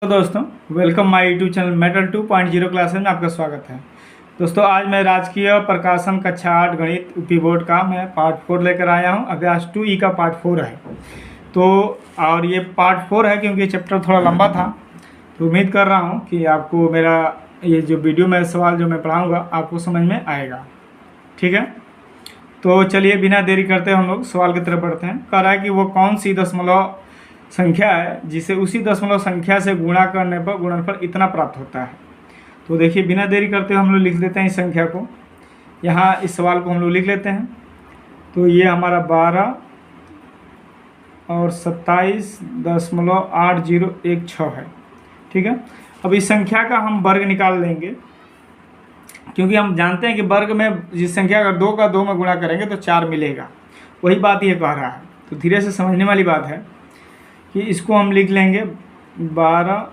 दोस्तों, welcome my YouTube channel metal 2.0 classes में आपका स्वागत है। दोस्तों, आज मैं राजकीय प्रकाशन कक्षा 8 गणित यूपी बोर्ड का मैं पार्ट 4 लेकर आया हूं। अभ्यास 2E का पार्ट 4 है। तो और ये पार्ट 4 है क्योंकि चैप्टर थोड़ा लंबा था। तो उम्मीद कर रहा हूं कि आपको मेरा ये जो वीडियो में सवाल जो मैं पढ़ाऊँगा आपको समझ में आएगा। ठीक है, तो चलिए बिना देरी करते हम लोग सवाल की तरफ बढ़ते हैं। कह रहा है कि वो कौन सी दशमलव संख्या है जिसे उसी दशमलव संख्या से गुणा करने पर गुणनफल इतना प्राप्त होता है। तो देखिए, बिना देरी करते हम लोग लिख देते हैं इस संख्या को। यहाँ इस सवाल को हम लोग लिख लेते हैं। तो ये हमारा 12 और 27.8016 है। ठीक है, अब इस संख्या का हम वर्ग निकाल लेंगे, क्योंकि हम जानते हैं कि वर्ग में जिस संख्या का 2 का 2 में गुणा करेंगे तो 4 मिलेगा। वही बात ये कह रहा है। तो धीरे से समझने वाली बात है कि इसको हम लिख लेंगे 12,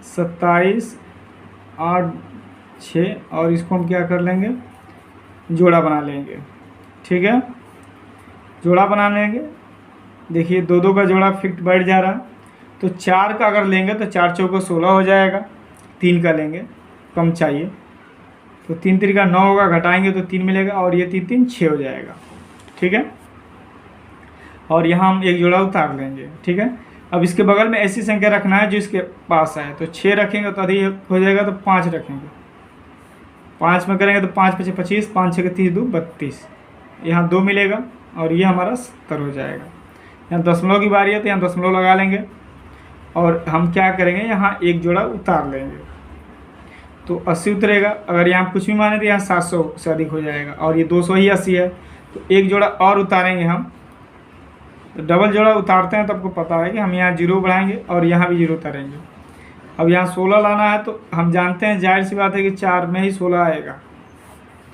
27, 8, 6 और इसको हम क्या कर लेंगे, जोड़ा बना लेंगे। ठीक है, जोड़ा बना लेंगे। देखिए 2 का जोड़ा फिक्स बैठ जा रहा है। तो 4 का अगर लेंगे तो 4 चौको 16 हो जाएगा। 3 का लेंगे, कम चाहिए, तो 3 3 का 9 होगा, घटाएंगे तो 3 मिलेगा और ये 3 3 6 हो जाएगा। ठीक है, और यहाँ हम एक जोड़ा उतार लेंगे। ठीक है, अब इसके बगल में ऐसी संख्या रखना है जो इसके पास है। तो 6 रखेंगे तो अधिक हो जाएगा, तो 5 रखेंगे। 5 में करेंगे तो 5 5 25, 5 6 30 2 32। यहाँ 2 मिलेगा और ये हमारा 70 हो जाएगा। यहाँ दशमलव की बारी है तो यहाँ दशमलव लगा लेंगे और हम क्या करेंगे, यहाँ एक जोड़ा उतार लेंगे तो 80 उतरेगा। अगर यहाँ कुछ भी माने तो यहाँ 700 से अधिक हो जाएगा और ये 200 ही 80 है। तो एक जोड़ा और उतारेंगे हम। तो डबल जोड़ा उतारते हैं तो आपको पता है कि हम यहाँ 0 बढ़ाएंगे और यहाँ भी 0 उतारेंगे। अब यहाँ 16 लाना है तो हम जानते हैं, जाहिर सी बात है कि 4 में ही 16 आएगा।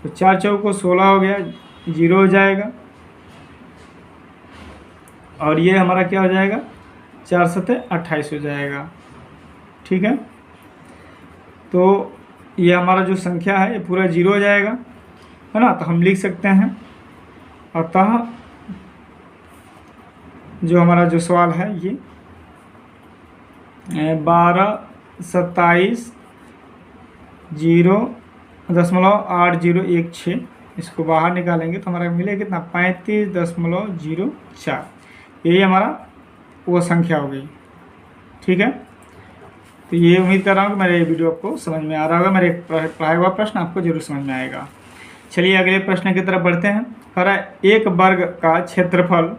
तो 4 चौको 16 हो गया, 0 हो जाएगा और ये हमारा क्या हो जाएगा, 4 सत्ते 28 हो जाएगा। ठीक है, तो ये हमारा जो संख्या है ये पूरा 0 हो जाएगा, है ना। तो हम लिख सकते हैं, अतः जो हमारा जो सवाल है ये 12, 27, 0.8016, इसको बाहर निकालेंगे तो हमारा मिलेगा कितना, 35.04। यही हमारा वो संख्या हो गई। ठीक है, तो ये उम्मीद कर रहा हूँ कि मेरे ये वीडियो आपको समझ में आ रहा होगा। मेरे पढ़ाया हुआ प्रश्न आपको जरूर समझ में आएगा। चलिए अगले प्रश्न की तरफ बढ़ते हैं। कह रहा है एक वर्ग का क्षेत्रफल,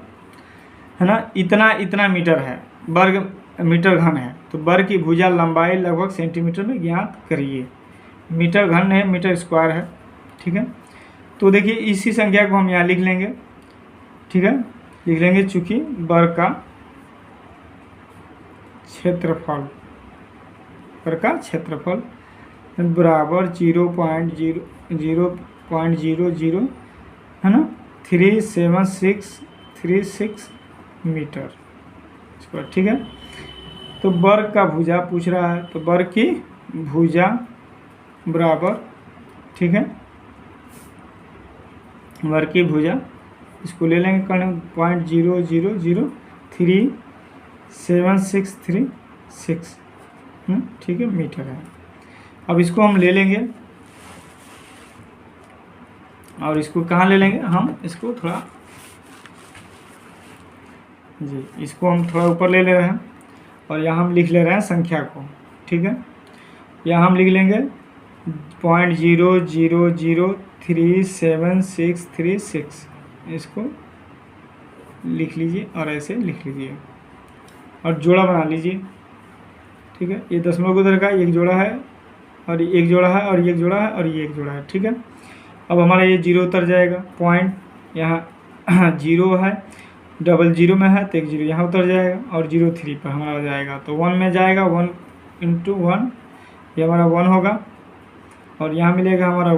है ना, इतना मीटर है, वर्ग मीटर घन है। तो वर्ग की भुजा लंबाई लगभग सेंटीमीटर में ज्ञात करिए। मीटर घन है, मीटर स्क्वायर है। ठीक है, तो देखिए इसी संख्या को हम यहाँ लिख लेंगे। ठीक है, लिख लेंगे, चूँकि वर्ग का क्षेत्रफल बराबर 0.00 है ना, 37636 मीटर स्क्वायर। ठीक है, तो वर्ग का भुजा पूछ रहा है, तो वर्ग की भुजा बराबर, ठीक है, वर्ग की भुजा इसको ले लेंगे, करने 0.00037636 ठीक है, मीटर है। अब इसको हम ले लेंगे और इसको कहाँ ले लेंगे, हम इसको थोड़ा जी, इसको हम थोड़ा ऊपर ले रहे हैं और यहाँ हम लिख ले रहे हैं संख्या को। ठीक है, यहाँ हम लिख लेंगे 0.00037636, इसको लिख लीजिए और ऐसे लिख लीजिए और जोड़ा बना लीजिए। ठीक है, ये दशमलव उधर का एक जोड़ा है और एक जोड़ा है और एक जोड़ा है और ये एक जोड़ा है। ठीक है, अब हमारा ये 0 उतर जाएगा। पॉइंट यहाँ 0 है, डबल 0 में है तो एक 0 यहाँ उतर जाएगा और 03 पर हमारा हो जाएगा। तो 1 में जाएगा, 1 × 1 ये हमारा 1 होगा और यहाँ मिलेगा हमारा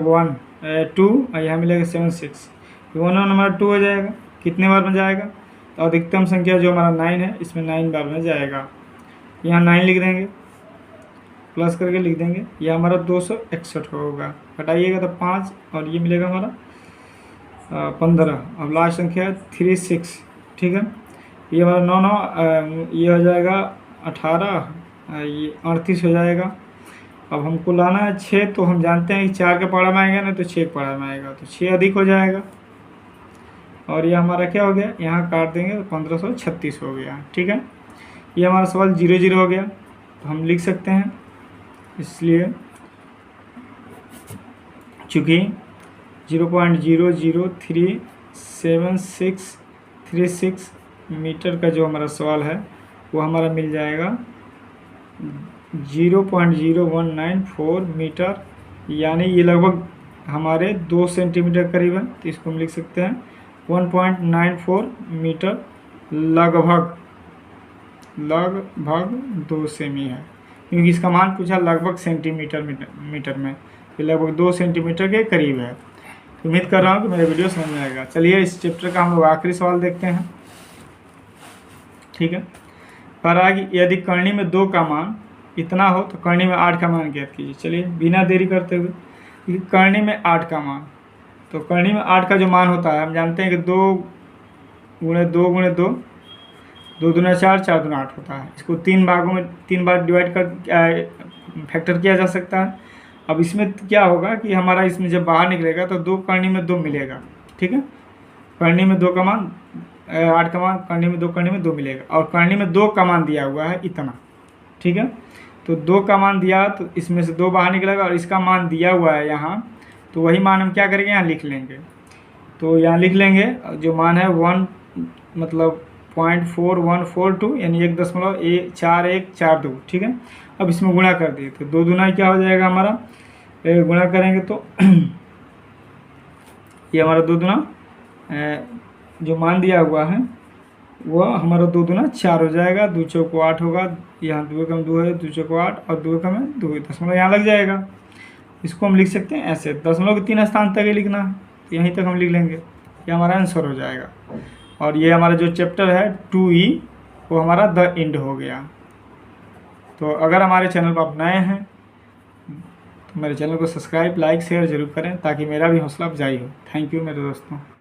2 और यहाँ मिलेगा 76। 1 हमारा 2 हो जाएगा। कितने बार में जाएगा, तो अधिकतम संख्या जो हमारा 9 है, इसमें 9 बार में जाएगा। यहाँ 9 लिख देंगे, प्लस करके लिख देंगे, यह हमारा 261 होगा। घटाइएगा तो 5 और ये मिलेगा हमारा 15। अब लास्ट संख्या है 36। ठीक है, ये हमारा 9 9 ये हो जाएगा 18 ये 38 हो जाएगा। अब हमको लाना है 6, तो हम जानते हैं कि 4 के पहाड़ा में आएगा ना, तो 6 के पहाड़ा में आएगा, तो 6 अधिक हो जाएगा। और ये हमारा क्या हो गया, यहाँ काट देंगे तो 1536 हो गया। ठीक है, ये हमारा सवाल 0 0 हो गया, तो हम लिख सकते हैं। इसलिए चूँकि 0.0037636 मीटर का जो हमारा सवाल है वो हमारा मिल जाएगा 0.0194 मीटर, यानी ये लगभग हमारे 2 सेंटीमीटर करीब है। तो इसको हम लिख सकते हैं 1.94 मीटर, लगभग 2 सेमी है, क्योंकि इसका मान पूछा लगभग सेंटीमीटर मीटर में, तो लगभग 2 सेंटीमीटर के करीब है। तो उम्मीद कर रहा हूँ कि मेरा वीडियो समझ में आएगा। चलिए इस चैप्टर का हम लोग आखिरी सवाल देखते हैं। ठीक है, कह रहा है कि यदि कर्णी में 2 का मान इतना हो तो कर्णी में 8 का मान ज्ञात कीजिए। चलिए बिना देरी करते हुए, कर्णी में 8 का मान, तो कर्णी में 8 का जो मान होता है हम जानते हैं कि 2 गुणे 2 गुणे 2, 2 दूना 4, 4 दूना 8 होता है। इसको 3 भागों में 3 बार डिवाइड कर फैक्टर किया जा सकता है। अब इसमें क्या होगा कि हमारा इसमें जब बाहर निकलेगा तो 2 कर्णी में 2 मिलेगा। ठीक है, कर्णी में 2 का मान 8 का मान, कर्णी में 2 कर्णी में 2 मिलेगा, और कर्णी में 2 का मान दिया हुआ है इतना। ठीक है, तो 2 का मान दिया तो इसमें से 2 बाहर निकलेगा, और इसका मान दिया हुआ है यहाँ, तो वही मान हम क्या करेंगे, यहाँ लिख लेंगे। तो यहाँ लिख लेंगे जो मान है 1 मतलब 0.4142, यानी 1.4142। ठीक है, अब इसमें गुणा कर दिए तो 2 दूना क्या हो जाएगा हमारा, गुणा करेंगे तो ये हमारा 2 दूना जो मान दिया हुआ है वह हमारा 2 दूना 4 हो जाएगा, 2 चौको 8 होगा, यहाँ 2 कम 2 है, 2 चौको 8, और 2 कम है 2, दशमलव यहाँ लग जाएगा। इसको हम लिख सकते हैं ऐसे, दशमलव के 3 स्थान तक ही लिखना है, तो यहीं तक हम लिख लेंगे, ये हमारा आंसर हो जाएगा। और ये हमारा जो चैप्टर है 2E वो हमारा द एंड हो गया। तो अगर हमारे चैनल पर आप नए हैं तो मेरे चैनल को सब्सक्राइब, लाइक, शेयर जरूर करें, ताकि मेरा भी हौसला अफजाई हो। थैंक यू मेरे दोस्तों।